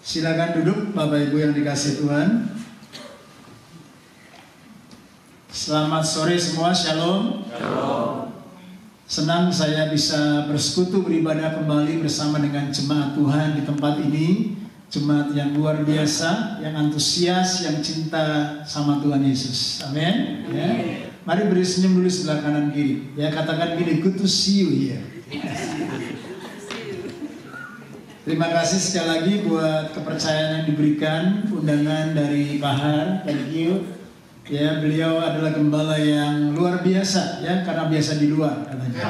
Silakan duduk Bapak Ibu yang dikasihi Tuhan. Selamat sore semua, shalom. Shalom. Senang saya bisa bersekutu beribadah kembali bersama dengan jemaat Tuhan di tempat ini. Jemaat yang luar biasa, yang antusias, yang cinta sama Tuhan Yesus. Amin. Ya. Mari beri senyum dulu sebelah kanan kiri. Ya, katakan gini, good to see you here. Terima kasih sekali lagi buat kepercayaan yang diberikan, undangan dari Pak Har, thank you. Ya, beliau adalah gembala yang luar biasa, ya, karena biasa di luar katanya.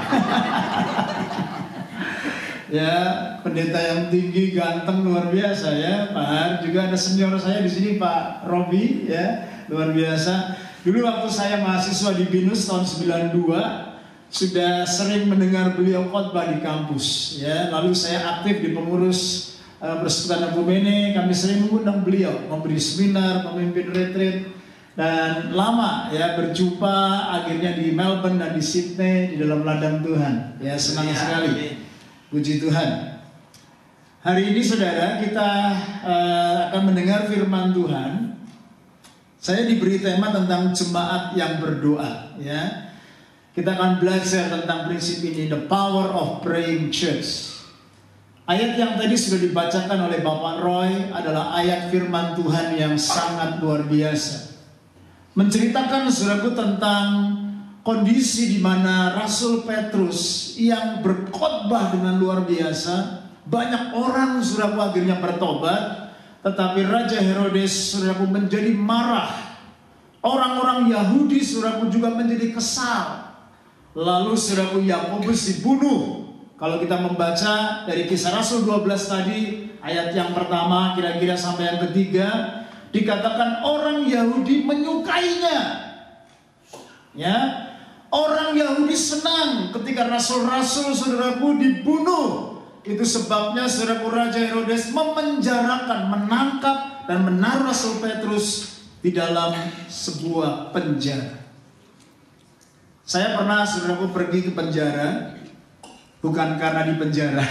Ya, pendeta yang tinggi, ganteng, luar biasa ya, Pak Har. Juga ada senior saya di sini, Pak Robi, ya, luar biasa. Dulu waktu saya mahasiswa di BINUS tahun 92, sudah sering mendengar beliau khotbah di kampus, ya. Lalu saya aktif di pengurus Persekutuan Ekumene. Kami sering mengundang beliau memberi seminar, memimpin retreat, dan lama ya berjumpa akhirnya di Melbourne dan di Sydney di dalam ladang Tuhan. Ya, senang sekali. Puji Tuhan. Hari ini saudara kita akan mendengar firman Tuhan. Saya diberi tema tentang jemaat yang berdoa, ya. Kita akan belajar tentang prinsip ini, the power of praying church. Ayat yang tadi sudah dibacakan oleh Bapak Roy adalah ayat firman Tuhan yang sangat luar biasa. Menceritakan saudaraku tentang kondisi di mana Rasul Petrus yang berkhotbah dengan luar biasa. Banyak orang saudaraku akhirnya bertobat, tetapi Raja Herodes saudaraku menjadi marah. Orang-orang Yahudi saudaraku juga menjadi kesal. Lalu saudaraku Yakobus dibunuh. Kalau kita membaca dari Kisah Rasul 12 tadi, ayat yang pertama kira-kira sampai yang ketiga, dikatakan orang Yahudi menyukainya. Ya, orang Yahudi senang ketika rasul-rasul saudaraku dibunuh. Itu sebabnya saudaraku Raja Herodes memenjarakan, menangkap dan menaruh Rasul Petrus di dalam sebuah penjara. Saya pernah saudaraku pergi ke penjara, bukan karena di penjara,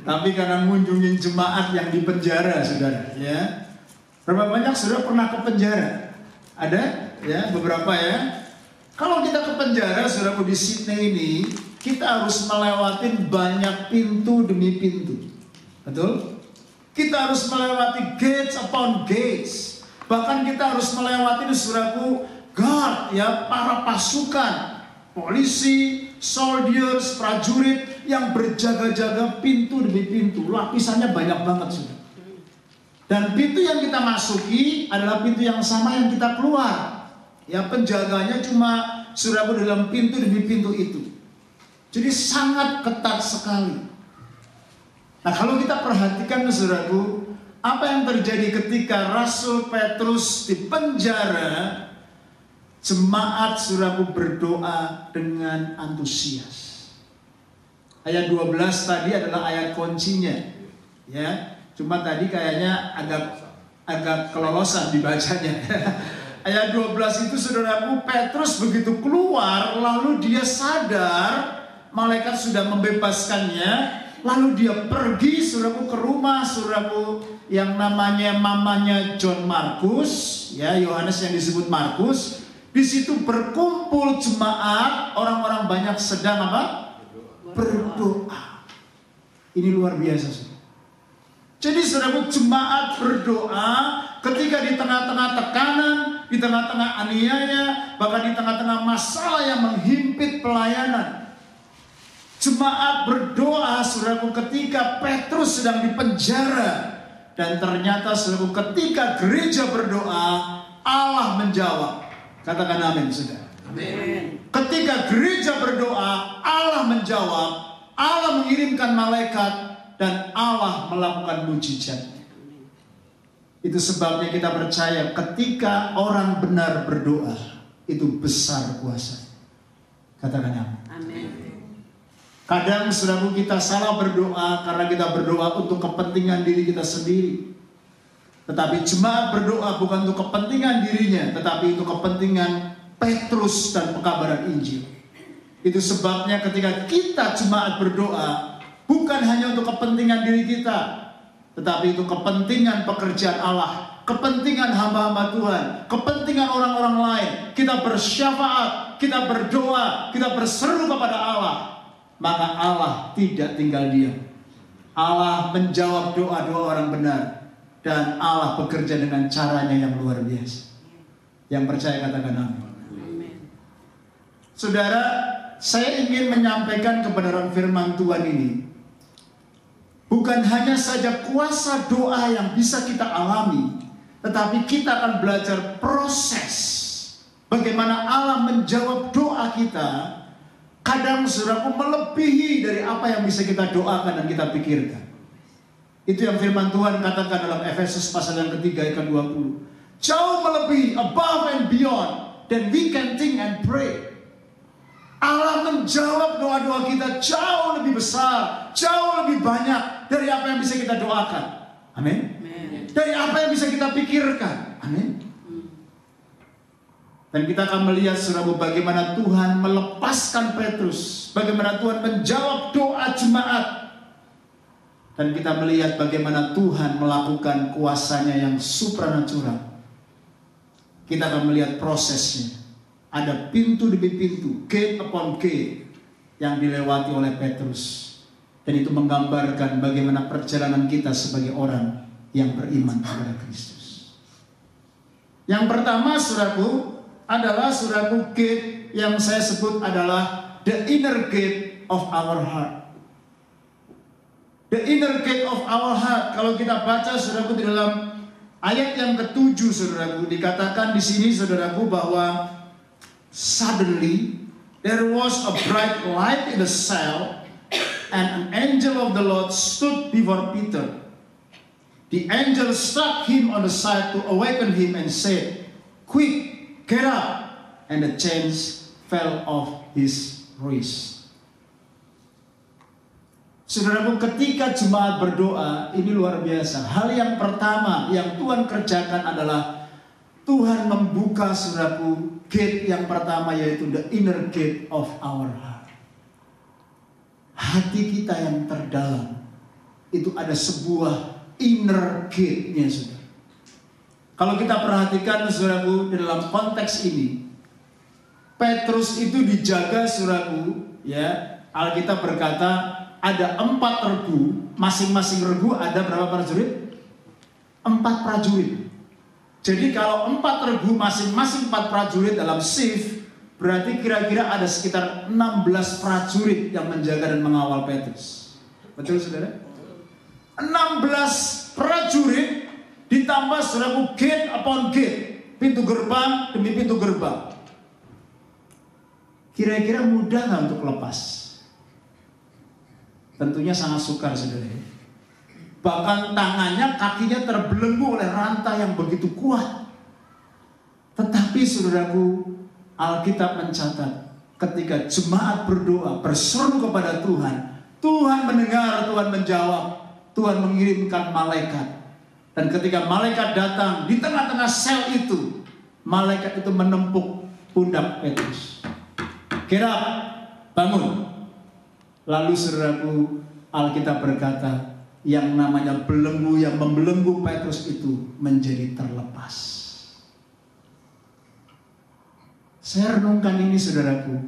tapi karena mengunjungi jemaat yang di penjara, saudara. Ya, berapa banyak saudara pernah ke penjara? Ada, ya, beberapa ya. Kalau kita ke penjara, saudaraku di Sydney ini, kita harus melewati banyak pintu demi pintu, betul? Kita harus melewati gates upon gates, bahkan kita harus melewati saudaraku guard, ya, para pasukan, polisi, soldiers, prajurit yang berjaga-jaga pintu demi pintu. Lapisannya banyak banget sudah. Dan pintu yang kita masuki adalah pintu yang sama yang kita keluar. Ya, penjaganya cuma saudaraku dalam pintu demi pintu itu. Jadi sangat ketat sekali. Nah, kalau kita perhatikan saudaraku, apa yang terjadi ketika Rasul Petrus di penjara? Jemaat saudaraku berdoa dengan antusias. Ayat 12 tadi adalah ayat kuncinya. Ya, cuma tadi kayaknya agak kelolosan dibacanya. Ayat 12 itu saudaraku, Petrus begitu keluar, lalu dia sadar malaikat sudah membebaskannya, lalu dia pergi saudaraku ke rumah saudaraku yang namanya mamanya John Markus, ya, Yohanes yang disebut Markus. Di situ berkumpul jemaat, orang-orang banyak sedang apa? Berdoa. Ini luar biasa, saudara. Jadi saudaraku, jemaat berdoa ketika di tengah-tengah tekanan, di tengah-tengah aniaya, bahkan di tengah-tengah masalah yang menghimpit pelayanan. Jemaat berdoa saudaraku ketika Petrus sedang dipenjara. Dan ternyata saudaraku ketika gereja berdoa, Allah menjawab. Katakan amin, saudara. Amin. Ketika gereja berdoa, Allah menjawab, Allah mengirimkan malaikat, dan Allah melakukan mujizat. Itu sebabnya kita percaya ketika orang benar berdoa, itu besar kuasa. Katakan amin. Amin. Kadang saudaraku kita salah berdoa karena kita berdoa untuk kepentingan diri kita sendiri. Tetapi jemaat berdoa bukan untuk kepentingan dirinya, tetapi untuk kepentingan Petrus dan pekabaran Injil. Itu sebabnya ketika kita jemaat berdoa, bukan hanya untuk kepentingan diri kita, tetapi itu kepentingan pekerjaan Allah, kepentingan hamba-hamba Tuhan, kepentingan orang-orang lain. Kita bersyafaat, kita berdoa, kita berseru kepada Allah, maka Allah tidak tinggal diam. Allah menjawab doa-doa orang benar, dan Allah bekerja dengan caranya yang luar biasa. Yang percaya katakan amin. Saudara, saya ingin menyampaikan kebenaran firman Tuhan ini. Bukan hanya saja kuasa doa yang bisa kita alami, tetapi kita akan belajar proses bagaimana Allah menjawab doa kita. Kadang saudaraku melebihi dari apa yang bisa kita doakan dan kita pikirkan. Itu yang firman Tuhan katakan dalam Efesus pasal yang ketiga ayat 20. Jauh melebihi, above and beyond, than we can think and pray. Allah menjawab doa-doa kita jauh lebih besar, jauh lebih banyak dari apa yang bisa kita doakan. Amin. Dari apa yang bisa kita pikirkan. Amin. Dan kita akan melihat saudara bagaimana Tuhan melepaskan Petrus, bagaimana Tuhan menjawab doa jemaat. Dan kita melihat bagaimana Tuhan melakukan kuasanya yang supranatural. Kita akan melihat prosesnya. Ada pintu demi pintu, gate upon gate yang dilewati oleh Petrus. Dan itu menggambarkan bagaimana perjalanan kita sebagai orang yang beriman kepada Kristus. Yang pertama saudaraku adalah saudaraku gate yang saya sebut adalah the inner gate of our heart. The inner gate of our heart. Kalau kita baca saudaraku di dalam ayat yang ke-7 saudaraku, dikatakan di sini saudaraku bahwa suddenly there was a bright light in the cell, and an angel of the Lord stood before Peter. The angel struck him on the side to awaken him and said, "Quick, get up," and the chains fell off his wrist. Saudaraku, ketika jemaat berdoa, ini luar biasa. Hal yang pertama yang Tuhan kerjakan adalah Tuhan membuka saudaraku gate yang pertama, yaitu the inner gate of our heart. Hati kita yang terdalam itu ada sebuah inner gate-nya saudara. Kalau kita perhatikan saudaraku di dalam konteks ini, Petrus itu dijaga saudaraku, ya. Alkitab berkata ada 4 regu, masing-masing regu ada berapa prajurit? 4 prajurit. Jadi kalau 4 regu masing-masing 4 prajurit dalam shift, berarti kira-kira ada sekitar 16 prajurit yang menjaga dan mengawal Petrus. Betul saudara? 16 prajurit ditambah saudaraku gate upon gate, pintu gerbang demi pintu gerbang. Kira-kira mudah nggak untuk lepas? Tentunya sangat sukar saudara. Bahkan tangannya, kakinya terbelenggu oleh rantai yang begitu kuat. Tetapi saudaraku, Alkitab mencatat ketika jemaat berdoa, berseru kepada Tuhan, Tuhan mendengar, Tuhan menjawab, Tuhan mengirimkan malaikat. Dan ketika malaikat datang di tengah-tengah sel itu, malaikat itu menempuk pundak Petrus. Get up, bangun. Lalu saudaraku, Alkitab berkata, yang namanya belenggu yang membelenggu Petrus itu menjadi terlepas. Saya renungkan ini saudaraku,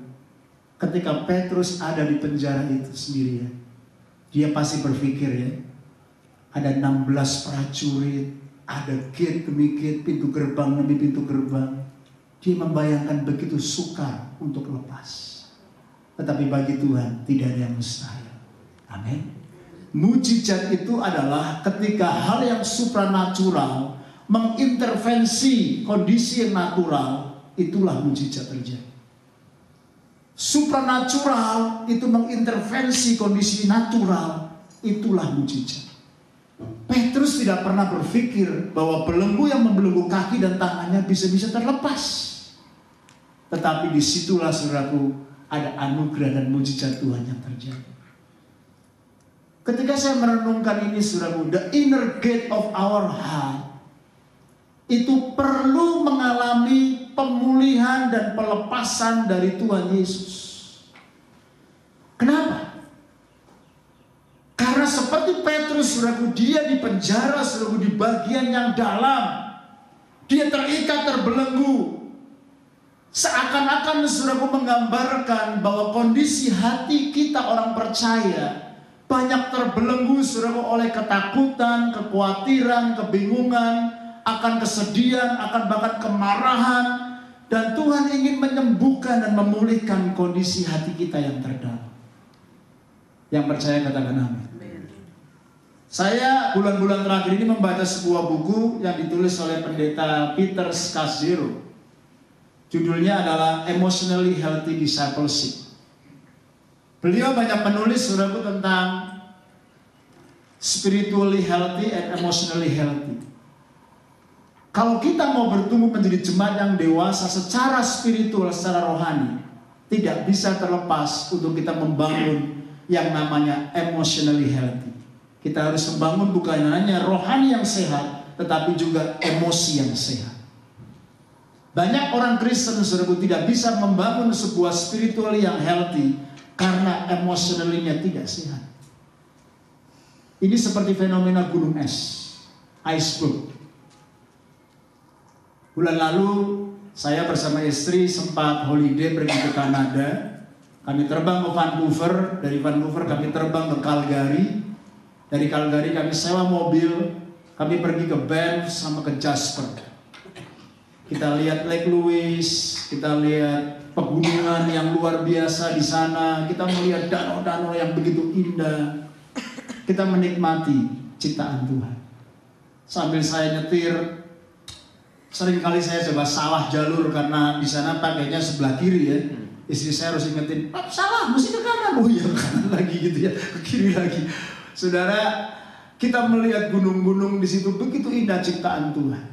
ketika Petrus ada di penjara itu sendirian, dia pasti berpikir ya, ada 16 prajurit, ada gate demi gate, pintu gerbang demi pintu gerbang. Dia membayangkan begitu sukar untuk lepas. Tetapi bagi Tuhan tidak ada yang mustahil. Amin. Mujizat itu adalah ketika hal yang supranatural mengintervensi kondisi yang natural, itulah mujizat terjadi. Supranatural itu mengintervensi kondisi natural, itulah mujizat. Petrus tidak pernah berpikir bahwa belenggu yang membelenggu kaki dan tangannya bisa-bisa terlepas. Tetapi disitulah saudaraku ada anugerah dan mujizat Tuhan yang terjadi. Ketika saya merenungkan ini saudaraku, the inner gate of our heart itu perlu mengalami pemulihan dan pelepasan dari Tuhan Yesus. Kenapa? Karena seperti Seperti Petrus, saudaraku, dia di penjara, saudaraku, di bagian yang dalam. Dia terikat, terbelenggu. Seakan-akan, saudaraku, menggambarkan bahwa kondisi hati kita orang percaya banyak terbelenggu, saudaraku, oleh ketakutan, kekhawatiran, kebingungan, akan kesedihan, akan bahkan kemarahan. Dan Tuhan ingin menyembuhkan dan memulihkan kondisi hati kita yang terdalam. Yang percaya katakan amin. Saya bulan-bulan terakhir ini membaca sebuah buku yang ditulis oleh pendeta Peter Scazzero. Judulnya adalah Emotionally Healthy Discipleship. Beliau banyak menulis, saudaraku, tentang spiritually healthy and emotionally healthy. Kalau kita mau bertumbuh menjadi jemaat yang dewasa secara spiritual, secara rohani, tidak bisa terlepas untuk kita membangun yang namanya emotionally healthy. Kita harus membangun bukan hanya rohani yang sehat, tetapi juga emosi yang sehat. Banyak orang Kristen, saudaraku, tidak bisa membangun sebuah spiritual yang healthy karena emotionally-nya tidak sehat. Ini seperti fenomena gunung es, iceberg. Bulan lalu saya bersama istri sempat holiday pergi ke Kanada. Kami terbang ke Vancouver, dari Vancouver kami terbang ke Calgary. Dari Calgary kami sewa mobil, kami pergi ke Banff sama ke Jasper. Kita lihat Lake Louise, kita lihat pegunungan yang luar biasa di sana, kita melihat danau-danau yang begitu indah. Kita menikmati ciptaan Tuhan. Sambil saya nyetir, sering kali saya coba salah jalur karena di sana pakainya sebelah kiri ya. Istri saya harus ingetin, salah, mesti ke kanan. Oh iya, ke kanan lagi gitu ya, ke kiri lagi. Saudara, kita melihat gunung-gunung di situ begitu indah ciptaan Tuhan.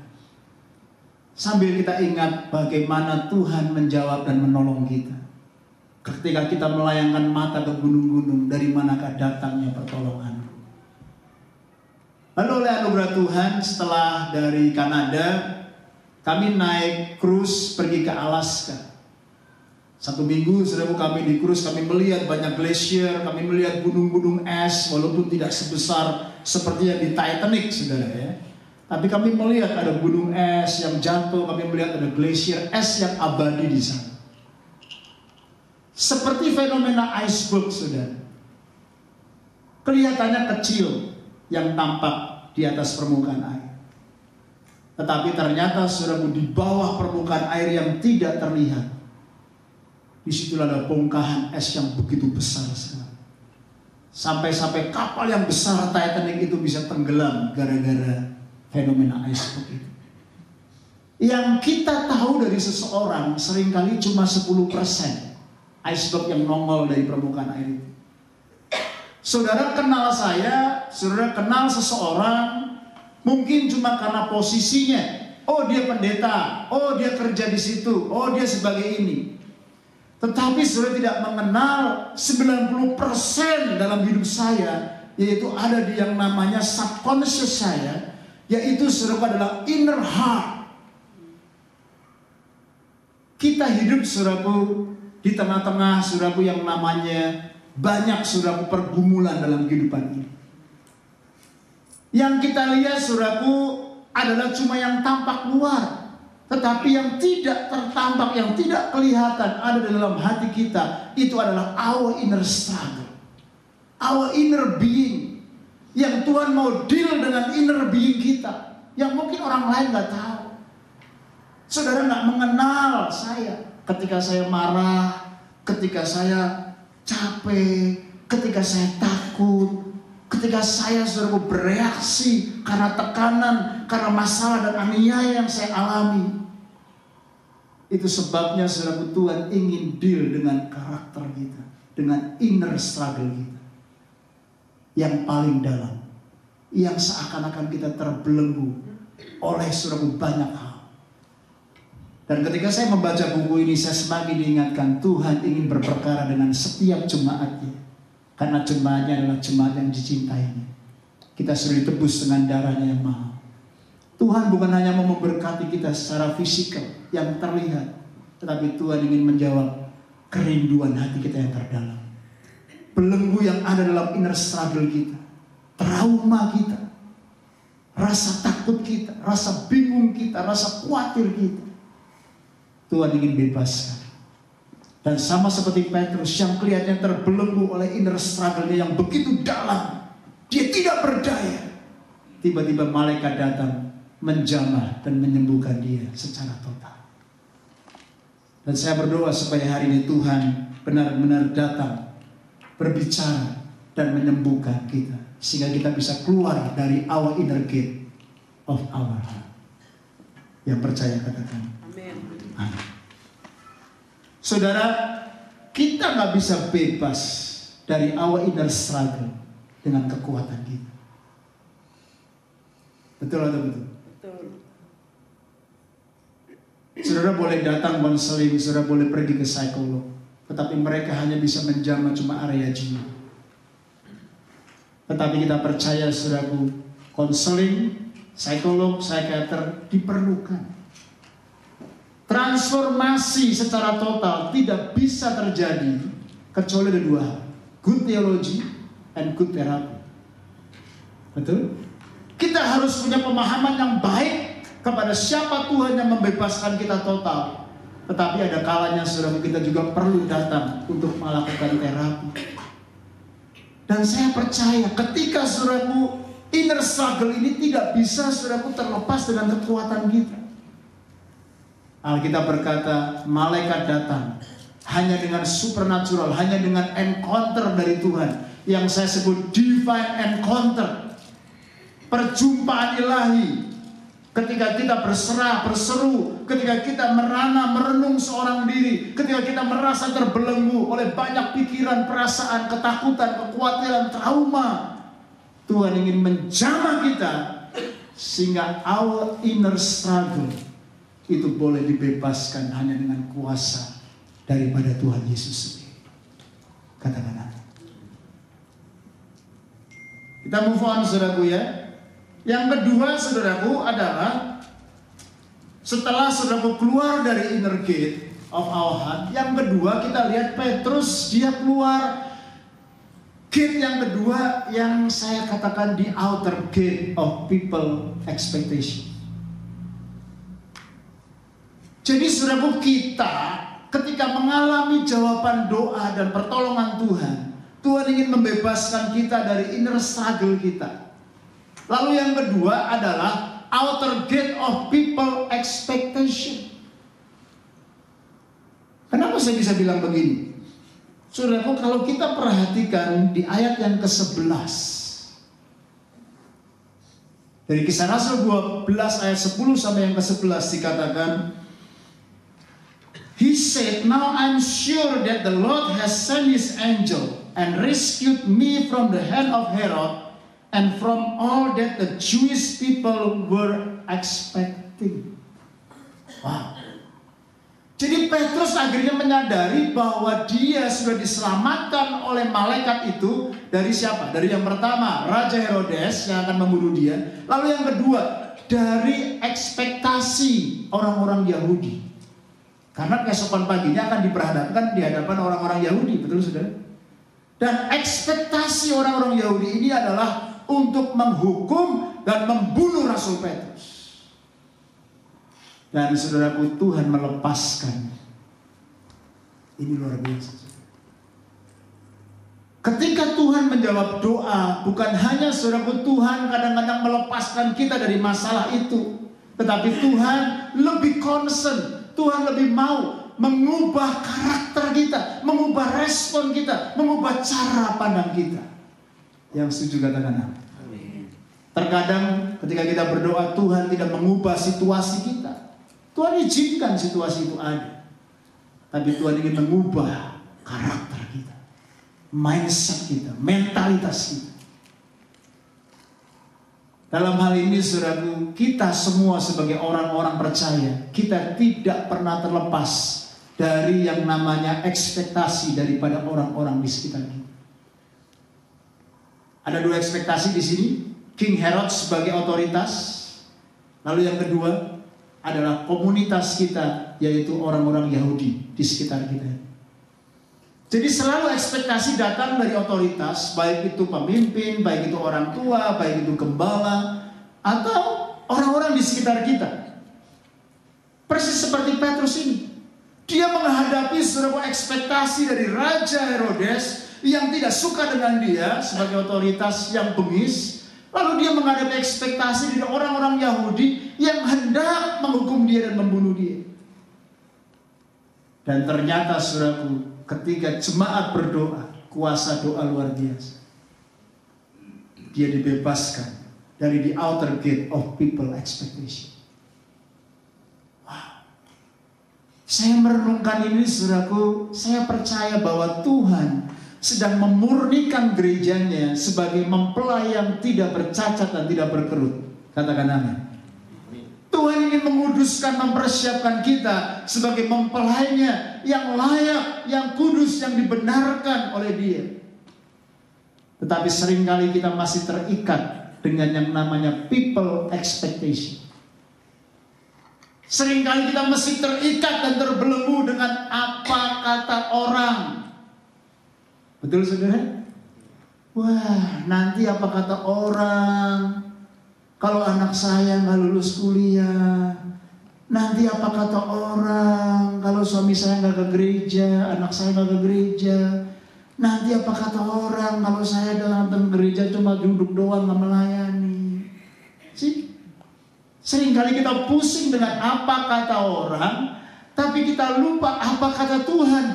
Sambil kita ingat bagaimana Tuhan menjawab dan menolong kita. Ketika kita melayangkan mata ke gunung-gunung, dari manakah datangnya pertolongan? Lalu oleh anugerah Tuhan, setelah dari Kanada, kami naik cruise pergi ke Alaska. 1 minggu saudaraku kami di cruise, kami melihat banyak glacier, kami melihat gunung-gunung es, walaupun tidak sebesar seperti yang di Titanic, saudara ya. Tapi kami melihat ada gunung es yang jatuh, kami melihat ada glacier es yang abadi di sana. Seperti fenomena iceberg, saudara. Kelihatannya kecil yang tampak di atas permukaan air. Tetapi ternyata saudaraku, di bawah permukaan air yang tidak terlihat, di situ ada bongkahan es yang begitu besar sekali. Sampai-sampai kapal yang besar Titanic itu bisa tenggelam gara-gara fenomena iceberg itu. Yang kita tahu dari seseorang seringkali cuma 10% iceberg yang nongol dari permukaan air itu. Saudara kenal saya, saudara kenal seseorang, mungkin cuma karena posisinya. Oh dia pendeta, oh dia kerja di situ, oh dia sebagai ini. Tetapi saudara tidak mengenal 90% dalam hidup saya, yaitu ada di yang namanya subconscious saya, yaitu saudara adalah inner heart. Kita hidup saudaraku di tengah-tengah saudaraku yang namanya banyak saudaraku pergumulan dalam kehidupan ini. Yang kita lihat saudaraku adalah cuma yang tampak luar. Tetapi yang tidak tertampak, yang tidak kelihatan ada di dalam hati kita, itu adalah our inner struggle, our inner being. Yang Tuhan mau deal dengan inner being kita, yang mungkin orang lain gak tahu. Saudara gak mengenal saya ketika saya marah, ketika saya capek, ketika saya takut, ketika saya saudara bereaksi karena tekanan, karena masalah dan aniaya yang saya alami. Itu sebabnya saudara, Tuhan ingin deal dengan karakter kita, dengan inner struggle kita yang paling dalam, yang seakan-akan kita terbelenggu oleh saudara banyak hal. Dan ketika saya membaca buku ini, saya semakin diingatkan Tuhan ingin berperkara dengan setiap jemaatnya, karena jemaatnya adalah jemaat yang dicintainya. Kita sudah ditebus dengan darahnya yang mahal. Tuhan bukan hanya mau memberkati kita secara fisikal yang terlihat, tetapi Tuhan ingin menjawab kerinduan hati kita yang terdalam, belenggu yang ada dalam inner struggle kita. trauma kita, rasa takut kita, rasa bingung kita, rasa khawatir kita. Tuhan ingin bebaskan. Dan sama seperti Petrus yang kelihatannya terbelenggu oleh inner struggle-nya yang begitu dalam, dia tidak berdaya. Tiba-tiba malaikat datang menjamah dan menyembuhkan dia secara total. Dan saya berdoa supaya hari ini Tuhan benar-benar datang, berbicara dan menyembuhkan kita, sehingga kita bisa keluar dari our inner gate of our heart. Yang percaya katakan amin. Amin. Saudara, kita nggak bisa bebas dari our inner struggle dengan kekuatan kita. Betul atau betul? Betul. Saudara boleh datang konseling, saudara boleh pergi ke psikolog, tetapi mereka hanya bisa menjamah cuma area jiwa. Tetapi kita percaya, saudaraku, konseling, psikolog, psikiater diperlukan. Transformasi secara total tidak bisa terjadi kecuali ada dua hal: good theology and good therapy. Betul? Kita harus punya pemahaman yang baik kepada siapa Tuhan yang membebaskan kita total. Tetapi ada kalanya saudara kita juga perlu datang untuk melakukan terapi. Dan saya percaya ketika saudaraku inner struggle ini tidak bisa saudaraku terlepas dengan kekuatan kita. Alkitab berkata malaikat datang hanya dengan supernatural, hanya dengan encounter dari Tuhan, yang saya sebut divine encounter, perjumpaan ilahi. Ketika kita berserah, berseru, ketika kita merana, merenung seorang diri, ketika kita merasa terbelenggu oleh banyak pikiran, perasaan, ketakutan, kekhawatiran, trauma, Tuhan ingin menjamah kita sehingga our inner struggle itu boleh dibebaskan hanya dengan kuasa daripada Tuhan Yesus sendiri. Katakan amin. Kita move on saudaraku ya. Yang kedua saudaraku adalah setelah saudaraku keluar dari inner gate of our heart, yang kedua kita lihat Petrus, dia keluar gate yang kedua yang saya katakan di outer gate of people expectation. Jadi saudaraku, kita ketika mengalami jawaban doa dan pertolongan Tuhan, Tuhan ingin membebaskan kita dari inner struggle kita. Lalu yang kedua adalah outer gate of people expectation. Kenapa saya bisa bilang begini? Saudaraku, kalau kita perhatikan di ayat yang ke-11 dari Kisah Rasul 12 ayat 10 sampai yang ke-11 dikatakan, He said, "Now I'm sure that the Lord has sent his angel and rescued me from the hand of Herod and from all that the Jewish people were expecting." Wow. Jadi Petrus akhirnya menyadari bahwa dia sudah diselamatkan oleh malaikat itu dari siapa? Dari yang pertama, Raja Herodes yang akan membunuh dia. Lalu yang kedua, dari ekspektasi orang-orang Yahudi. Karena keesokan paginya akan diperhadapkan di hadapan orang-orang Yahudi, betul saudara? Dan ekspektasi orang-orang Yahudi ini adalah untuk menghukum dan membunuh Rasul Petrus. Dan saudaraku, Tuhan melepaskan. Ini luar biasa. Ketika Tuhan menjawab doa, bukan hanya saudaraku Tuhan kadang-kadang melepaskan kita dari masalah itu, tetapi Tuhan lebih concern. Tuhan lebih mau mengubah karakter kita, mengubah respon kita, mengubah cara pandang kita. Yang setuju katakan amin. Terkadang ketika kita berdoa, Tuhan tidak mengubah situasi kita. Tuhan izinkan situasi itu ada. Tapi Tuhan ingin mengubah karakter kita, mindset kita, mentalitas kita. Dalam hal ini saudaraku, kita semua sebagai orang-orang percaya, kita tidak pernah terlepas dari yang namanya ekspektasi daripada orang-orang di sekitar kita. Ada dua ekspektasi di sini. King Herod sebagai otoritas. Lalu yang kedua adalah komunitas kita, yaitu orang-orang Yahudi di sekitar kita. Jadi selalu ekspektasi datang dari otoritas, baik itu pemimpin, baik itu orang tua, baik itu gembala, atau orang-orang di sekitar kita. Persis seperti Petrus ini. Dia menghadapi sebuah ekspektasi dari Raja Herodes yang tidak suka dengan dia sebagai otoritas yang bengis. Lalu dia menghadapi ekspektasi dari orang-orang Yahudi yang hendak menghukum dia dan membunuh dia. Dan ternyata saudaraku, ketika jemaat berdoa, kuasa doa luar biasa. Dia dibebaskan dari the outer gate of people expectation. Wow. Saya merenungkan ini saudaraku, saya percaya bahwa Tuhan sedang memurnikan gerejanya sebagai mempelai yang tidak bercacat dan tidak berkerut. Katakan amin. Tuhan ingin menguduskan, mempersiapkan kita sebagai mempelainya yang layak, yang kudus, yang dibenarkan oleh Dia. Tetapi seringkali kita masih terikat dengan yang namanya people expectation. Seringkali kita masih terikat dan terbelenggu dengan apa kata orang. Betul saudara? Wah, nanti apa kata orang? Kalau anak saya nggak lulus kuliah, nanti apa kata orang? Kalau suami saya nggak ke gereja, anak saya nggak ke gereja, nanti apa kata orang? Kalau saya datang gereja cuma duduk doang nggak melayani. Seringkali kita pusing dengan apa kata orang, tapi kita lupa apa kata Tuhan.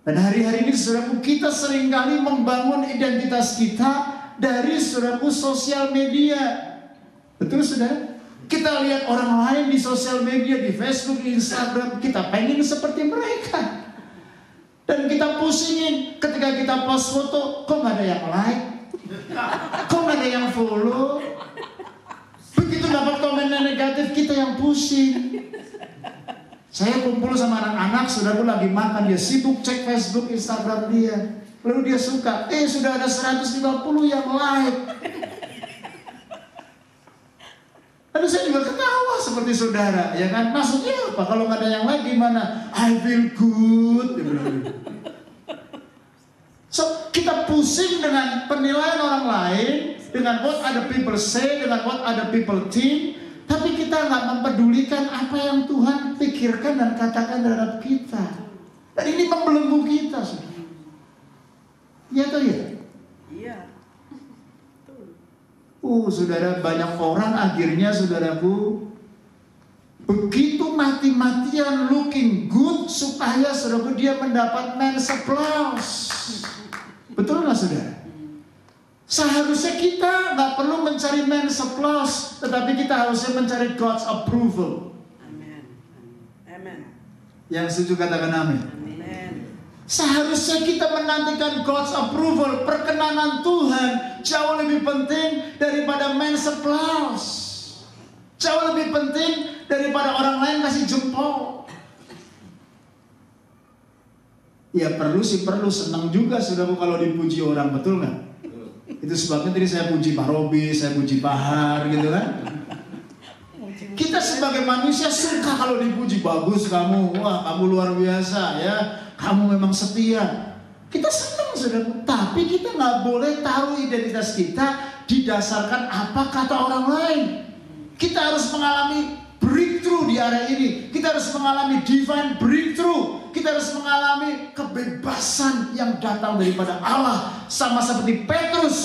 Dan hari-hari ini saudaraku, kita seringkali membangun identitas kita dari saudaraku sosial media. Betul saudara? Kita lihat orang lain di sosial media, di Facebook, di Instagram, kita pengen seperti mereka. Dan kita pusingin ketika kita post foto, kok gak ada yang like? Kok gak ada yang follow? Begitu dapat komen yang negatif, kita yang pusing. Saya kumpul sama anak-anak, saudaraku lagi makan, dia sibuk cek Facebook, Instagram dia. Lalu dia suka, sudah ada 150 yang like. Lalu saya juga ketawa seperti saudara, ya kan? Maksudnya apa? Kalau nggak ada yang like gimana? I feel good. So, kita pusing dengan penilaian orang lain, dengan what other people say, dengan what other people think, tapi kita nggak mempedulikan apa yang Tuhan pikirkan dan katakan terhadap kita. Dan ini membelenggu kita, saudara. Iya atau ya? Iya. Saudara, banyak orang akhirnya saudaraku begitu mati-matian looking good supaya saudaraku dia mendapat men's applause. Betul nggak saudara? Seharusnya kita nggak perlu mencari men's applause, tetapi kita harusnya mencari God's approval. Amen. Amen. Yang setuju katakan amin. Seharusnya kita menantikan God's approval, perkenanan Tuhan jauh lebih penting daripada men's applause. Jauh lebih penting daripada orang lain kasih jempol. Ya perlu senang juga saudaraku kalau dipuji orang, betul nggak? Itu sebabnya tadi saya puji Pak Robi, saya puji Pak Har, gitu kan? Kita sebagai manusia suka kalau dipuji, bagus kamu, wah kamu luar biasa ya. Kamu memang setia. Kita senang saudara. Tapi kita nggak boleh taruh identitas kita didasarkan apa kata orang lain. Kita harus mengalami breakthrough di area ini. Kita harus mengalami divine breakthrough. Kita harus mengalami kebebasan yang datang daripada Allah. Sama seperti Petrus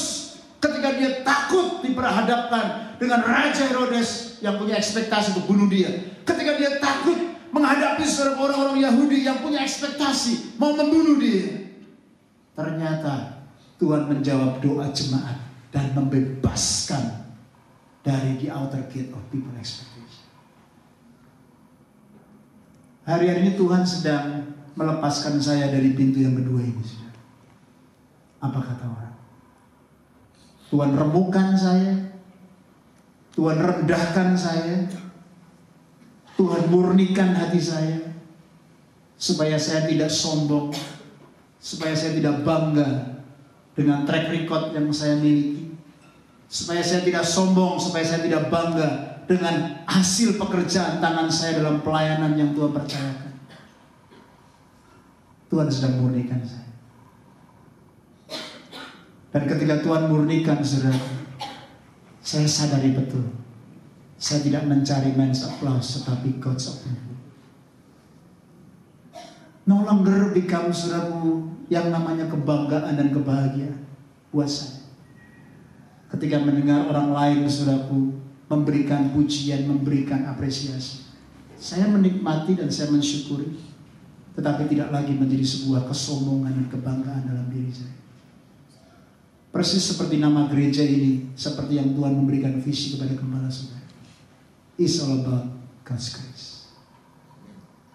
ketika dia takut diperhadapkan dengan Raja Herodes yang punya ekspektasi untuk bunuh dia. Ketika dia takut menghadapi orang-orang Yahudi yang punya ekspektasi mau membunuh dia. Ternyata Tuhan menjawab doa jemaat dan membebaskan dari the outer gate of people expectation. Hari-hari ini Tuhan sedang melepaskan saya dari pintu yang kedua ini. Apa kata orang? Tuhan remukkan saya, Tuhan rendahkan saya, Tuhan murnikan hati saya, supaya saya tidak sombong, supaya saya tidak bangga dengan track record yang saya miliki, supaya saya tidak sombong, supaya saya tidak bangga dengan hasil pekerjaan tangan saya dalam pelayanan yang Tuhan percayakan. Tuhan sedang murnikan saya. Dan ketika Tuhan murnikan, saudara, saya sadari betul, saya tidak mencari men's applause, tetapi God's approval. No longer become, saudaraku, yang namanya kebanggaan dan kebahagiaan buat saya. Ketika mendengar orang lain, saudaraku, memberikan pujian, memberikan apresiasi, saya menikmati dan saya mensyukuri, tetapi tidak lagi menjadi sebuah kesombongan dan kebanggaan dalam diri saya. Persis seperti nama gereja ini, seperti yang Tuhan memberikan visi kepada gembala saudara. It's all about God's grace.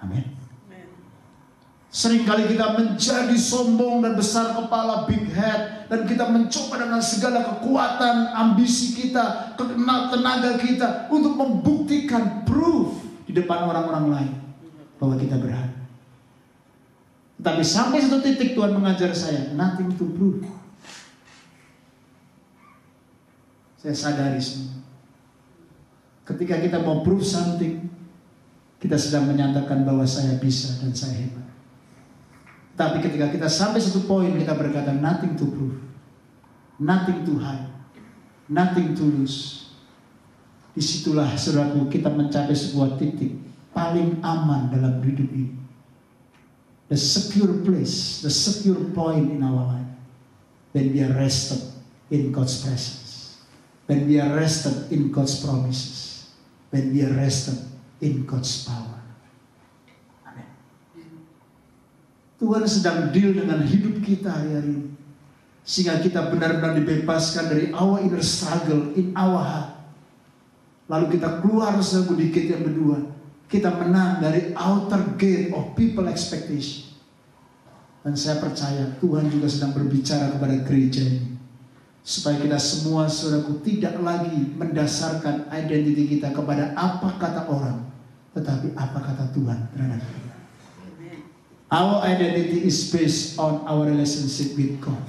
Amin. Seringkali kita menjadi sombong dan besar kepala, big head, dan kita mencoba dengan segala kekuatan, ambisi kita, tenaga kita untuk membuktikan, proof di depan orang-orang lain bahwa kita berharga. Tapi sampai satu titik Tuhan mengajar saya, nothing to prove. Saya sadari semua. Ketika kita mau prove something, kita sedang menyatakan bahwa saya bisa dan saya hebat. Tapi ketika kita sampai satu poin, kita berkata nothing to prove, nothing to hide, nothing to lose. Disitulah, saudaraku, kita mencapai sebuah titik paling aman dalam hidup ini. The secure place, the secure point in our life. When we are rested in God's presence. When we are rested in God's promises. When we are rested in God's power. Tuhan sedang deal dengan hidup kita hari-hari ini. Sehingga kita benar-benar dibebaskan dari our inner struggle in our heart. Lalu kita keluar sedikit yang berdua. Kita menang dari outer gate of people expectation. Dan saya percaya Tuhan juga sedang berbicara kepada gereja ini. Supaya kita semua, saudaraku, tidak lagi mendasarkan identiti kita kepada apa kata orang. Tetapi apa kata Tuhan terhadap kita. Our identity is based on our relationship with God.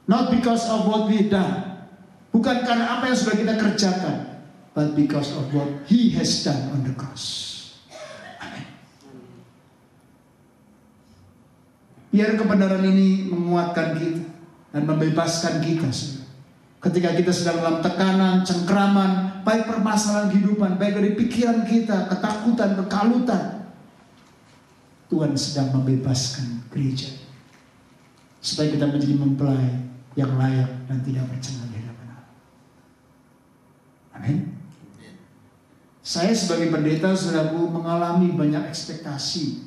Not because of what we've done. Bukan karena apa yang sudah kita kerjakan. But because of what He has done on the cross. Amin. Biar kebenaran ini menguatkan kita dan membebaskan kita. Ketika kita sedang dalam tekanan, cengkraman, baik permasalahan kehidupan, baik dari pikiran kita, ketakutan, kekalutan, Tuhan sedang membebaskan gereja supaya kita menjadi mempelai yang layak dan tidak bercengang di hadapan Allah. Amin. Saya sebagai pendeta, saudaraku, mengalami banyak ekspektasi.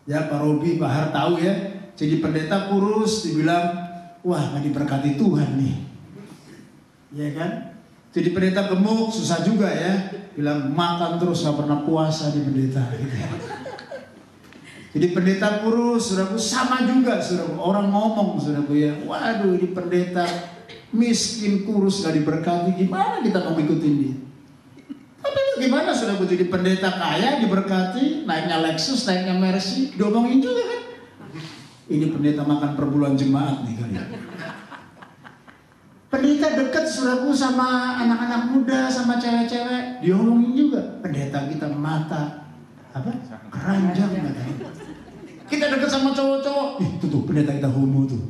Ya, Pak Robi, Pak Har tahu ya. Jadi pendeta kurus, dibilang, wah, nggak diberkati Tuhan nih. Ya kan? Jadi pendeta gemuk, susah juga ya. Bilang makan terus, nggak pernah puasa di pendeta. Gitu ya. Jadi pendeta kurus, saudaraku, sama juga, saudaraku. Orang ngomong, saudaraku, ya, waduh, ini pendeta miskin, kurus, gak diberkati, gimana kita mau ikutin dia? Tapi gimana, saudaraku, jadi pendeta kaya, diberkati, naiknya Lexus, naiknya Mercy, diomongin juga kan? Ini pendeta makan per bulan jemaat nih kali. Pendeta dekat, saudaraku, sama anak-anak muda, sama cewek-cewek, diomongin juga. Pendeta kita mata, apa? Keranjang katanya. Kita dekat sama cowok-cowok, itu tuh pendeta kita homo tuh.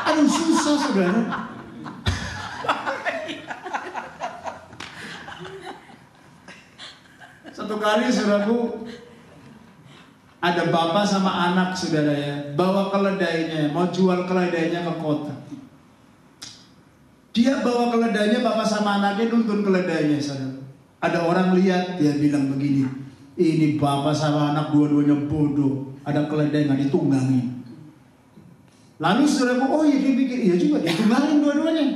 Aduh, susah, saudara. Satu kali, saudaraku, ada bapak sama anak, saudara ya, bawa keledainya, mau jual keledainya ke kota. Dia bawa keledainya, bapak sama anaknya nuntun keledainya, saudara. Ada orang lihat, dia bilang begini, ini bapak sama anak dua-duanya bodoh. Ada keledai gak ditunggangin. Lalu saudaraku, oh iya, dia pikir, iya juga, dia tunggangin dua-duanya.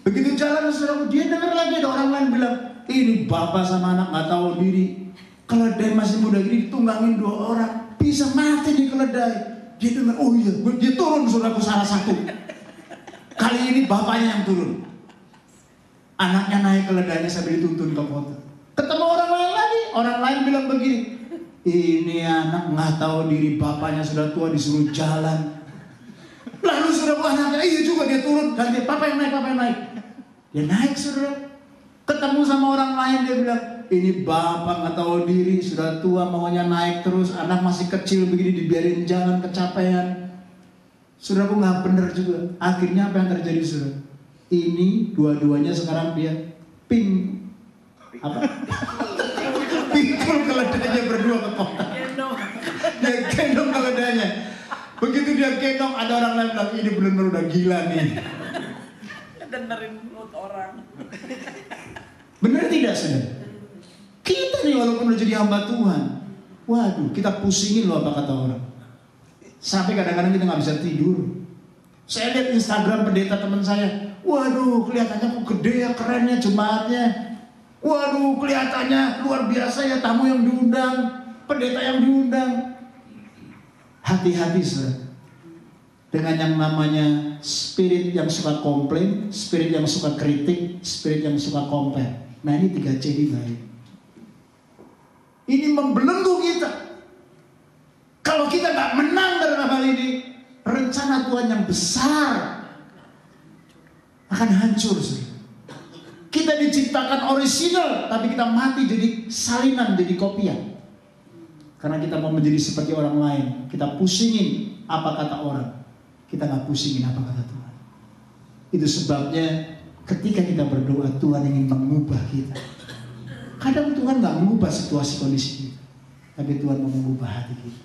Begitu jalan, saudaraku, dia dengar lagi ada orang lain bilang, ini bapak sama anak gak tahu diri. Keledai masih muda gini ditunggangin dua orang, bisa mati nih keledai. Dia dengar, oh iya, dia turun, saudaraku, salah satu. Kali ini bapaknya yang turun. Anaknya naik keledainya sambil dituntun ke kota. Ketemu orang lain lagi, orang lain bilang begini, ini anak nggak tahu diri, bapaknya sudah tua disuruh jalan. Lalu saudara anaknya, iya juga, dia turun, ganti papa yang naik, papa yang naik. Dia naik, saudara. Ketemu sama orang lain, dia bilang, Ini bapak nggak tahu diri, sudah tua maunya naik terus, anak masih kecil begini dibiarin jalan kecapean. Saudaraku nggak benar juga. Akhirnya apa yang terjadi saudara? Ini dua-duanya sekarang dia pikul keledainya berdua ke kota. Dia gendong keledainya. Begitu dia gendong, ada orang lain bilang ini benar-benar udah gila nih. Dengerin mulut orang. Benar tidak saudara? Kita nih walaupun udah jadi hamba Tuhan, waduh kita pusingin loh apa kata orang. Sampai kadang-kadang kita nggak bisa tidur. Saya lihat Instagram pendeta teman saya, waduh kelihatannya kok gede ya, kerennya jemaatnya. Waduh kelihatannya luar biasa ya, tamu yang diundang, pendeta yang diundang. Hati-hati saudara, dengan yang namanya spirit yang suka komplain, spirit yang suka kritik, spirit yang suka compare. Nah ini 3C ini baik. Ini membelenggu kita. Kalau kita nggak menang dalam hal ini, rencana Tuhan yang besar akan hancur. Kita diciptakan original, tapi kita mati jadi salinan, jadi kopian. Karena kita mau menjadi seperti orang lain, kita pusingin apa kata orang, kita nggak pusingin apa kata Tuhan. Itu sebabnya ketika kita berdoa, Tuhan ingin mengubah kita. Kadang Tuhan nggak mengubah situasi kondisi kita, tapi Tuhan mau mengubah hati kita.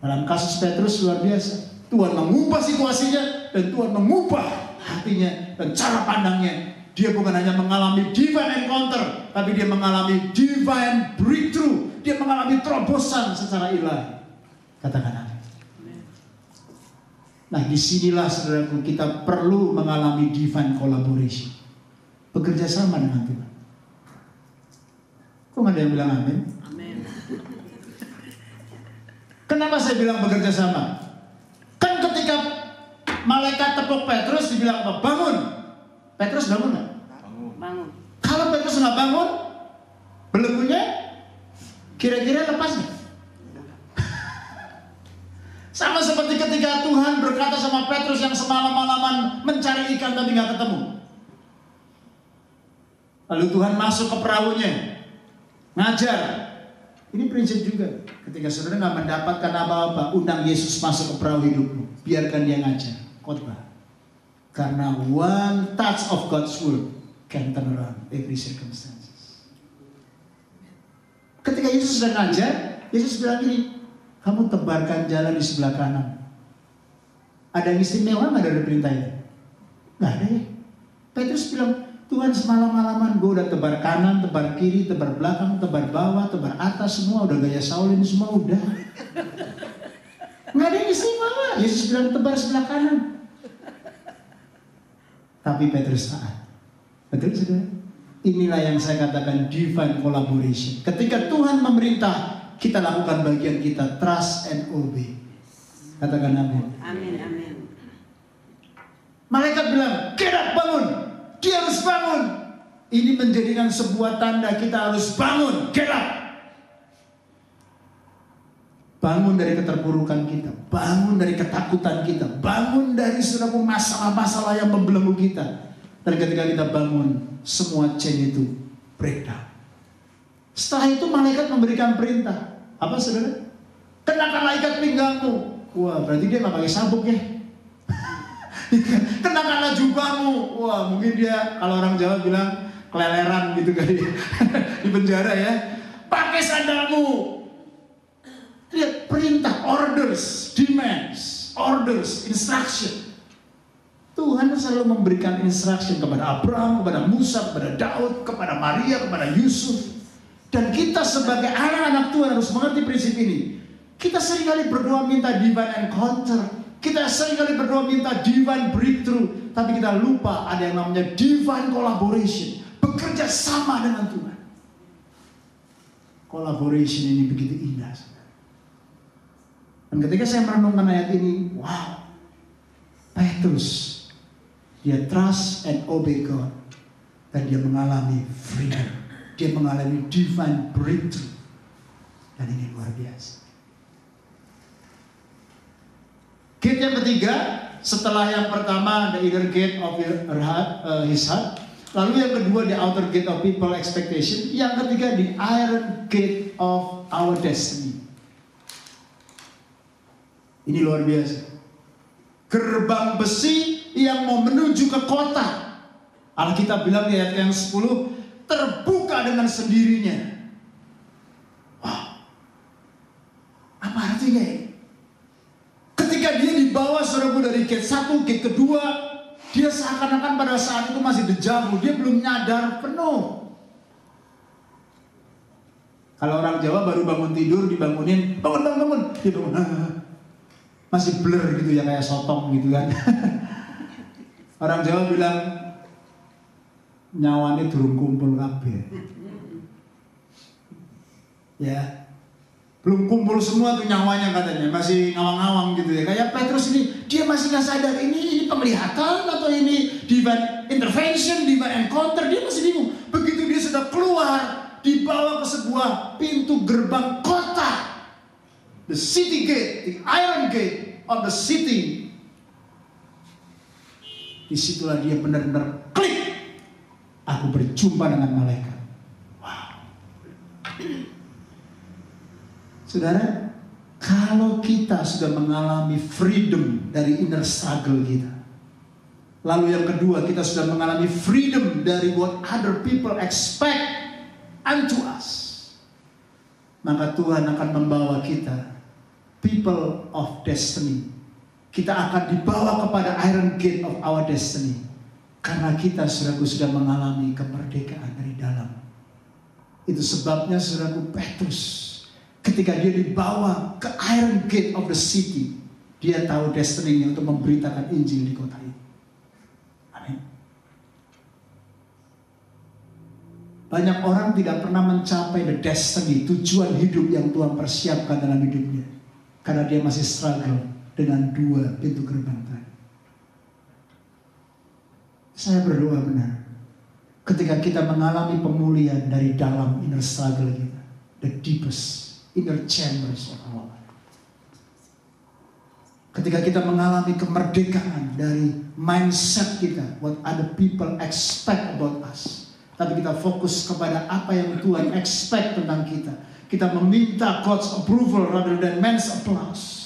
Dalam kasus Petrus luar biasa, Tuhan mengubah situasinya dan Tuhan mengubah hatinya dan cara pandangnya. Dia bukan hanya mengalami divine encounter, tapi dia mengalami divine breakthrough. Dia mengalami terobosan secara ilahi. Katakan amin. Nah disinilah saudaraku kita perlu mengalami divine collaboration, bekerja sama dengan Tuhan. Kok nggak ada yang bilang amin? Amin. Kenapa saya bilang bekerja sama? Kan ketika malaikat tepuk Petrus dibilang apa? Bangun. Petrus bangun nggak? Bangun. Kalau Petrus nggak bangun, belenggunya kira-kira lepas nggak? Sama seperti ketika Tuhan berkata sama Petrus yang semalam-malaman mencari ikan tapi nggak ketemu. Lalu Tuhan masuk ke perahunya, ngajar. Ini prinsip juga. Ketika saudara nggak mendapatkan apa-apa, undang Yesus masuk ke perahu hidupmu. Biarkan dia ngajar, khotbah. Karena one touch of God's word can turn around every circumstances. Ketika Yesus sedang ngajar, Yesus bilang gini, kamu tebarkan jalan di sebelah kanan. Ada yang istimewa nggak dari perintah itu? Nggak ada ya. Petrus bilang, Tuhan semalam-malaman gue udah tebar kanan, tebar kiri, tebar belakang, tebar bawah, tebar atas, semua udah gaya Saulin, semua udah. Nggak ada yang istimewa. Yesus bilang tebar sebelah kanan. Tapi Petrus taat. Betul saudara? Inilah yang saya katakan divine collaboration. Ketika Tuhan memerintah, kita lakukan bagian kita, trust and obey. Katakan amin. Amin, amin. Malaikat bilang, get up, bangun. Dia harus bangun. Ini menjadikan sebuah tanda kita harus bangun, get up. Bangun dari keterpurukan kita, bangun dari ketakutan kita, bangun dari seluruh masalah-masalah yang membelenggu kita. Dan ketika kita bangun, semua chain itu breakdown. Setelah itu malaikat memberikan perintah. Apa saudara? Kenakanlah ikat pinggangmu. Wah, berarti dia nggak pakai sabuk ya. Kenakanlah jubahmu. Wah, mungkin dia kalau orang Jawa bilang keleleran gitu kali di penjara ya. Pakai sandalmu. Lihat perintah, orders, demands, orders, instruction. Tuhan selalu memberikan instruction kepada Abraham, kepada Musa, kepada Daud, kepada Maria, kepada Yusuf. Dan kita sebagai anak-anak Tuhan harus mengerti prinsip ini. Kita seringkali berdoa minta divine encounter. Kita seringkali berdoa minta divine breakthrough. Tapi kita lupa ada yang namanya divine collaboration. Bekerja sama dengan Tuhan. Collaboration ini begitu indah. Dan ketika saya merenungkan ayat ini, wow, Petrus, dia trust and obey God. Dan dia mengalami freedom. Dia mengalami divine breakthrough. Dan ini luar biasa. Gate yang ketiga, setelah yang pertama, the inner gate of his heart. Lalu yang kedua, the outer gate of people expectation. Yang ketiga, the iron gate of our destiny. Ini luar biasa. Gerbang besi yang mau menuju ke kota. Alkitab bilang di ayat yang 10, terbuka dengan sendirinya. Wow. Apa artinya ini? Ketika dia dibawa saudaraku dari gate 1, gate kedua, dia seakan-akan pada saat itu masih dejavu. Dia belum nyadar penuh. Kalau orang Jawa baru bangun tidur, dibangunin, bangun. Dia bangun, masih blur gitu ya, kayak sotong gitu kan. Orang Jawa bilang, nyawane durung kumpul kabeh. Ya, belum kumpul semua tuh nyawanya katanya, masih ngawang-ngawang gitu ya. Kayak Petrus ini, dia masih nggak sadar ini penglihatan atau ini divine intervention, divine encounter, dia masih bingung. Begitu dia sudah keluar, dibawa ke sebuah pintu gerbang kota, the city gate, the iron gate of the city. Disitulah dia benar-benar klik. Aku berjumpa dengan malaikat. Wow. Saudara, kalau kita sudah mengalami freedom dari inner struggle kita, lalu yang kedua kita sudah mengalami freedom dari what other people expect unto us, maka Tuhan akan membawa kita people of destiny. Kita akan dibawa kepada iron gate of our destiny, karena kita saudaraku sudah mengalami kemerdekaan dari dalam. Itu sebabnya saudaraku Petrus, ketika dia dibawa ke iron gate of the city, dia tahu destiny-nya untuk memberitakan Injil di kota ini. Amin. Banyak orang tidak pernah mencapai the destiny, tujuan hidup yang Tuhan persiapkan dalam hidupnya, karena dia masih struggle dengan dua pintu gerbang tadi. Saya berdoa benar, ketika kita mengalami pemulihan dari dalam inner struggle kita, the deepest inner chambers of our life. Ketika kita mengalami kemerdekaan dari mindset kita, what other people expect about us, tapi kita fokus kepada apa yang Tuhan expect tentang kita. Kita meminta God's approval rather than man's applause.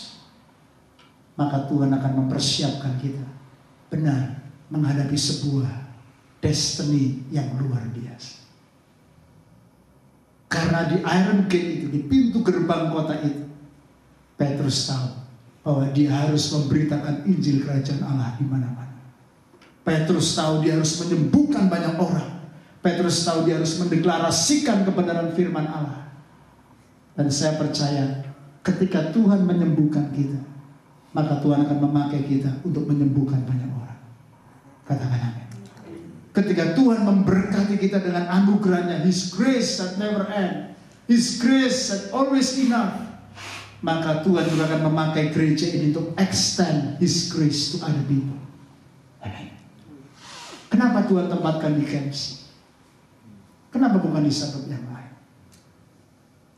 Maka Tuhan akan mempersiapkan kita benar menghadapi sebuah destiny yang luar biasa. Karena di iron gate itu, di pintu gerbang kota itu, Petrus tahu bahwa dia harus memberitakan Injil Kerajaan Allah di mana-mana. Petrus tahu dia harus menyembuhkan banyak orang. Petrus tahu dia harus mendeklarasikan kebenaran firman Allah. Dan saya percaya ketika Tuhan menyembuhkan kita, maka Tuhan akan memakai kita untuk menyembuhkan banyak orang. Katakan amin. Ketika Tuhan memberkati kita dengan anugerahnya, His grace that never end, His grace that always enough, maka Tuhan juga akan memakai gereja ini untuk extend His grace to other people. Amin. Kenapa Tuhan tempatkan di KMC? Kenapa bukan di suburb yang lain?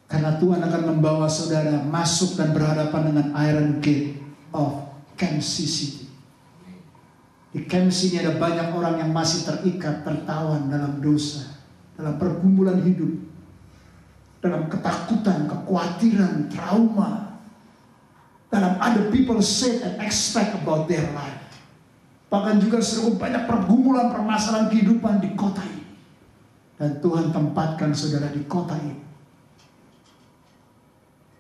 Karena Tuhan akan membawa saudara masuk dan berhadapan dengan iron gate of KMC City. Di KMC ini ada banyak orang yang masih terikat, tertawan dalam dosa, dalam pergumulan hidup, dalam ketakutan, kekhawatiran, trauma, dalam other people say and expect about their life. Bahkan juga sering banyak pergumulan, permasalahan kehidupan di kota ini. Dan Tuhan tempatkan saudara di kota ini,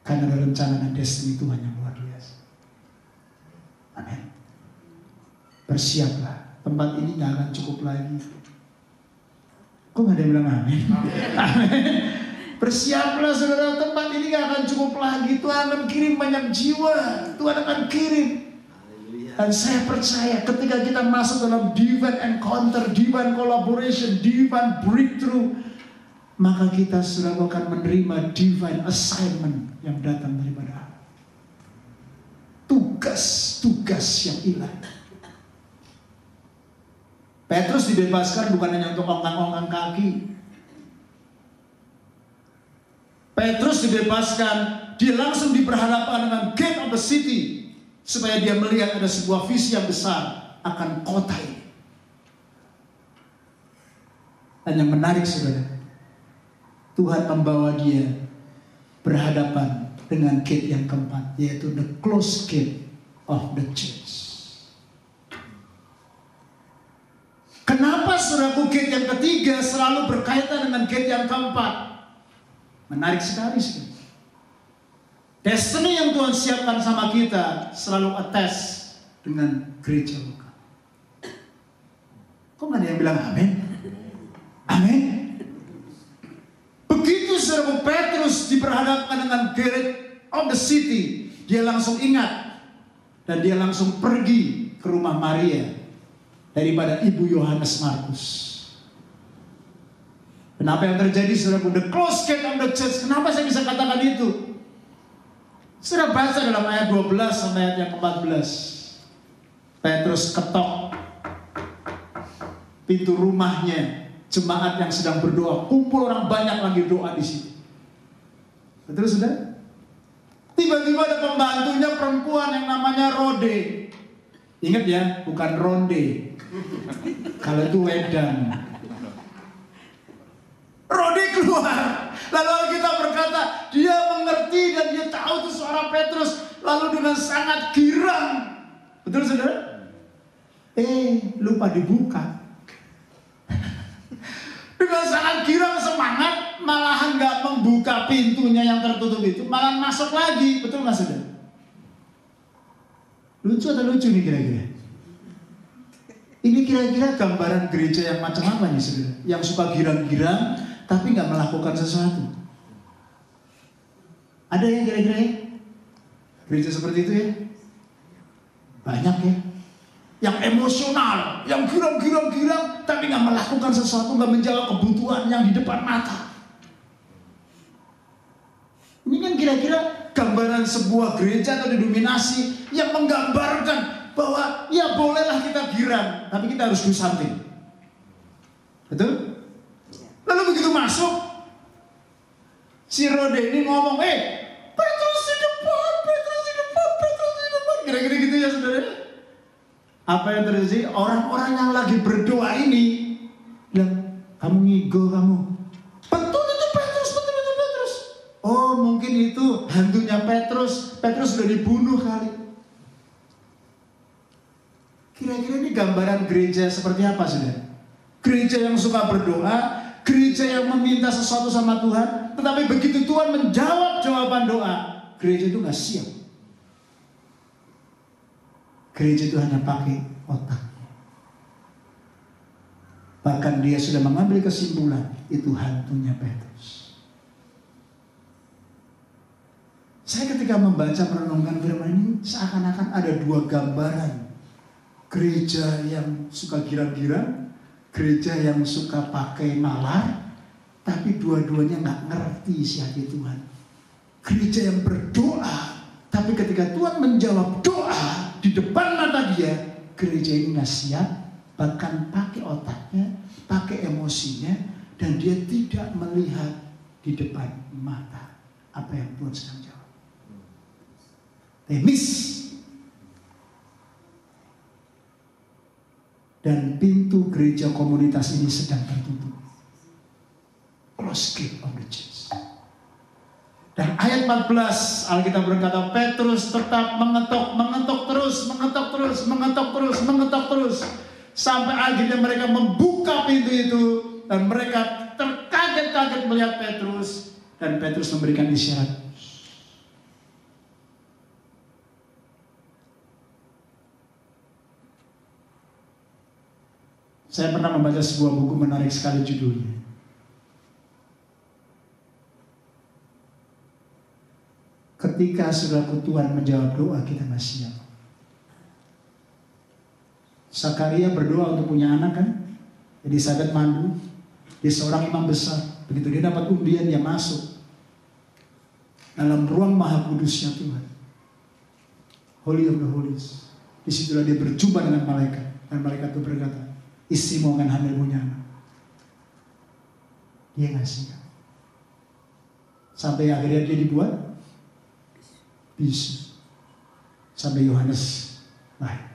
karena ada rencana dan destiny Tuhan yang luar biasa. Amin. Bersiaplah, tempat ini gak akan cukup lagi. Kok gak ada yang bilang amin? Amin. Bersiaplah saudara, tempat ini gak akan cukup lagi. Tuhan akan kirim banyak jiwa. Tuhan akan kirim. Dan saya percaya ketika kita masuk dalam divine encounter, divine collaboration, divine breakthrough, maka kita sudah akan menerima divine assignment yang datang daripada Allah. Tugas-tugas yang ilahi. Petrus dibebaskan bukan hanya untuk ongkang-ongkang kaki. Petrus dibebaskan, dia langsung diperhadapkan dengan gate of the city, supaya dia melihat ada sebuah visi yang besar akan kota ini. Dan yang menarik saudara, Tuhan membawa dia berhadapan dengan gate yang keempat, yaitu the closed gate of the church. Kenapa saudaraku gate yang ketiga selalu berkaitan dengan gate yang keempat? Menarik sekali saudara. Destiny yang Tuhan siapkan sama kita selalu attach dengan gereja lokal. Kok nggak ada yang bilang amin? Amin. Begitu saudaraku Petrus diperhadapkan dengan gate of the city, dia langsung ingat dan dia langsung pergi ke rumah Maria daripada ibu Yohanes Markus. Kenapa yang terjadi saudaraku? The closed gate of the church. Kenapa saya bisa katakan itu? Sudah baca dalam ayat 12 sampai ayat yang ke-14. Petrus ketok pintu rumahnya jemaat yang sedang berdoa. Kumpul orang banyak lagi doa di situ. Betul sudah? Tiba-tiba ada pembantunya perempuan yang namanya Rode. Ingat ya, bukan ronde. Kalau itu wedang. Rode keluar. Lalu Alkitab berkata, dia mengerti dan dia tahu itu suara Petrus. Lalu dengan sangat girang. Betul saudara? Lupa dibuka. Dengan sangat girang semangat, malahan gak membuka pintunya yang tertutup itu, malah masuk lagi. Betul nggak saudara? Lucu atau lucu nih kira-kira? Ini kira-kira gambaran gereja yang macam apa nih saudara? Yang suka girang-girang tapi nggak melakukan sesuatu. Ada yang kira-kira ya? Gereja seperti itu ya? Banyak ya. Yang emosional, yang girang-girang tapi nggak melakukan sesuatu, nggak menjawab kebutuhan yang di depan mata. Ini kan kira-kira gambaran sebuah gereja atau denominasi yang menggambarkan bahwa ya bolehlah kita girang, tapi kita harus do something. Betul? Lalu begitu masuk, si Rode ini ngomong, Petrus di depan, Petrus di depan, Petrus di depan. Kira-kira gitu ya saudara. Apa yang terjadi? Orang-orang yang lagi berdoa ini bilang, kamu ngigo kamu. Betul itu Petrus, betul itu Petrus. Oh mungkin itu hantunya Petrus. Petrus sudah dibunuh kali. Kira-kira ini gambaran gereja seperti apa saudara? Gereja yang suka berdoa, gereja yang meminta sesuatu sama Tuhan, tetapi begitu Tuhan menjawab jawaban doa, gereja itu gak siap. Gereja itu hanya pakai otak. Bahkan dia sudah mengambil kesimpulan, itu hantunya Petrus. Saya ketika membaca merenungkan firman ini, seakan-akan ada dua gambaran. Gereja yang suka girang-girang, gereja yang suka pakai nalar, tapi dua-duanya gak ngerti isi hati Tuhan. Gereja yang berdoa, tapi ketika Tuhan menjawab doa di depan mata dia, gereja ini gak siap, bahkan pakai otaknya, pakai emosinya, dan dia tidak melihat di depan mata apa yang Tuhan sedang jawab. They miss. Dan pintu gereja komunitas ini sedang tertutup. Close gate of the church. Dan ayat 14 Alkitab berkata, Petrus tetap mengetok terus sampai akhirnya mereka membuka pintu itu dan mereka terkaget-kaget melihat Petrus dan Petrus memberikan isyarat. Saya pernah membaca sebuah buku menarik sekali judulnya. Ketika saudaraku Tuhan menjawab doa, kita gak siap. Zakaria berdoa untuk punya anak kan. Elisabet mandu. Dia seorang imam besar. Begitu dia dapat undian, dia masuk dalam ruang maha kudusnya Tuhan. Holy of the Holies. Disitulah dia berjumpa dengan malaikat. Dan malaikat itu berkata, istrimu akan hamil punya anak. Dia gak siap. Sampai akhirnya dia dibuat bisu. Sampai Yohanes lahir.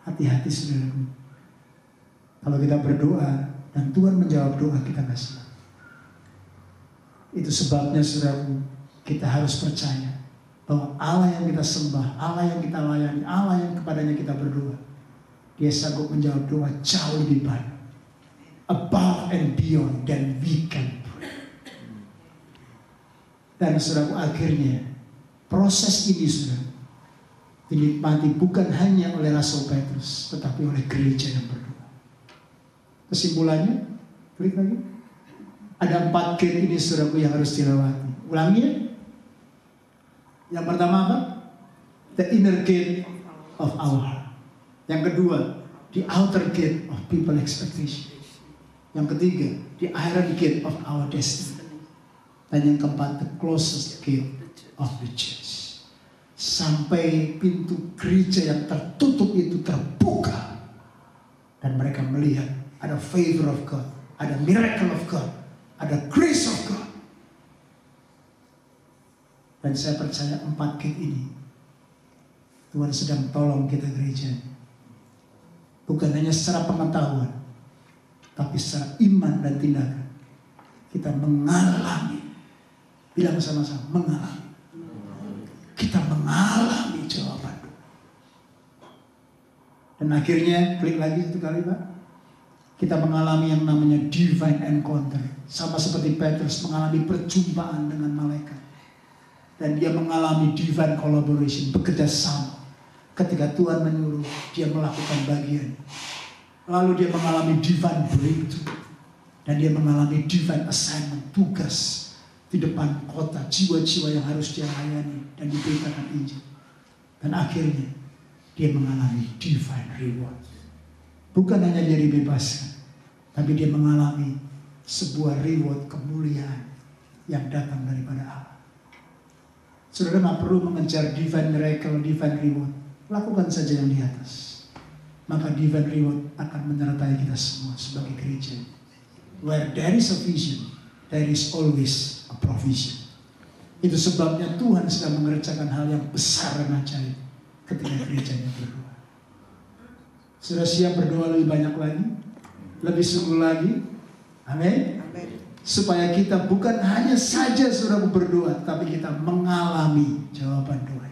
Hati-hati saudaraku. Kalau kita berdoa dan Tuhan menjawab doa kita nggak senang. Itu sebabnya saudaraku, kita harus percaya bahwa Allah yang kita sembah, Allah yang kita layani, Allah yang kepadanya kita berdoa, Dia sanggup menjawab doa jauh lebih banyak, above and beyond than we can pray. Dan saudaraku, akhirnya proses ini sudah dinikmati bukan hanya oleh Rasul Petrus, tetapi oleh gereja yang berdoa. Kesimpulannya, klik lagi. Ada 4 gate ini saudaraku yang harus dilewati. Ulangi ya. Yang pertama apa? The inner gate of our heart. Yang kedua, the outer gate of people expectation. Yang ketiga, the iron gate of our destiny. Dan yang keempat, the closest gate of the church. Sampai pintu gereja yang tertutup itu terbuka. Dan mereka melihat ada favor of God, ada miracle of God, ada grace of God. Dan saya percaya 4 gate ini Tuhan sedang tolong kita gereja. Bukan hanya secara pengetahuan, tapi secara iman dan tindakan. Kita mengalami, bilang sama-sama, mengalami. Kita mengalami jawaban. Dan akhirnya, klik lagi satu kali Pak. Kita mengalami yang namanya divine encounter. Sama seperti Petrus mengalami perjumpaan dengan malaikat. Dan dia mengalami divine collaboration, bekerja sama. Ketika Tuhan menyuruh, dia melakukan bagian. Lalu dia mengalami divine breakthrough. Dan dia mengalami divine assignment, tugas di depan kota, jiwa-jiwa yang harus dia layani dan diberitakan Injil. Dan akhirnya dia mengalami divine reward. Bukan hanya dia dibebaskan, tapi dia mengalami sebuah reward kemuliaan yang datang daripada Allah. Saudara tidak perlu mengejar divine miracle, divine reward. Lakukan saja yang di atas. Maka divine reward akan menyertai kita semua sebagai gereja. Where there is a vision, there is always a provision. Itu sebabnya Tuhan sedang mengerjakan hal yang besar dan ajaib ketika gerejanya berdoa. Sudah siap berdoa lebih banyak lagi, lebih sungguh lagi. Amin. Supaya kita bukan hanya saja sudah berdoa, tapi kita mengalami jawaban doa.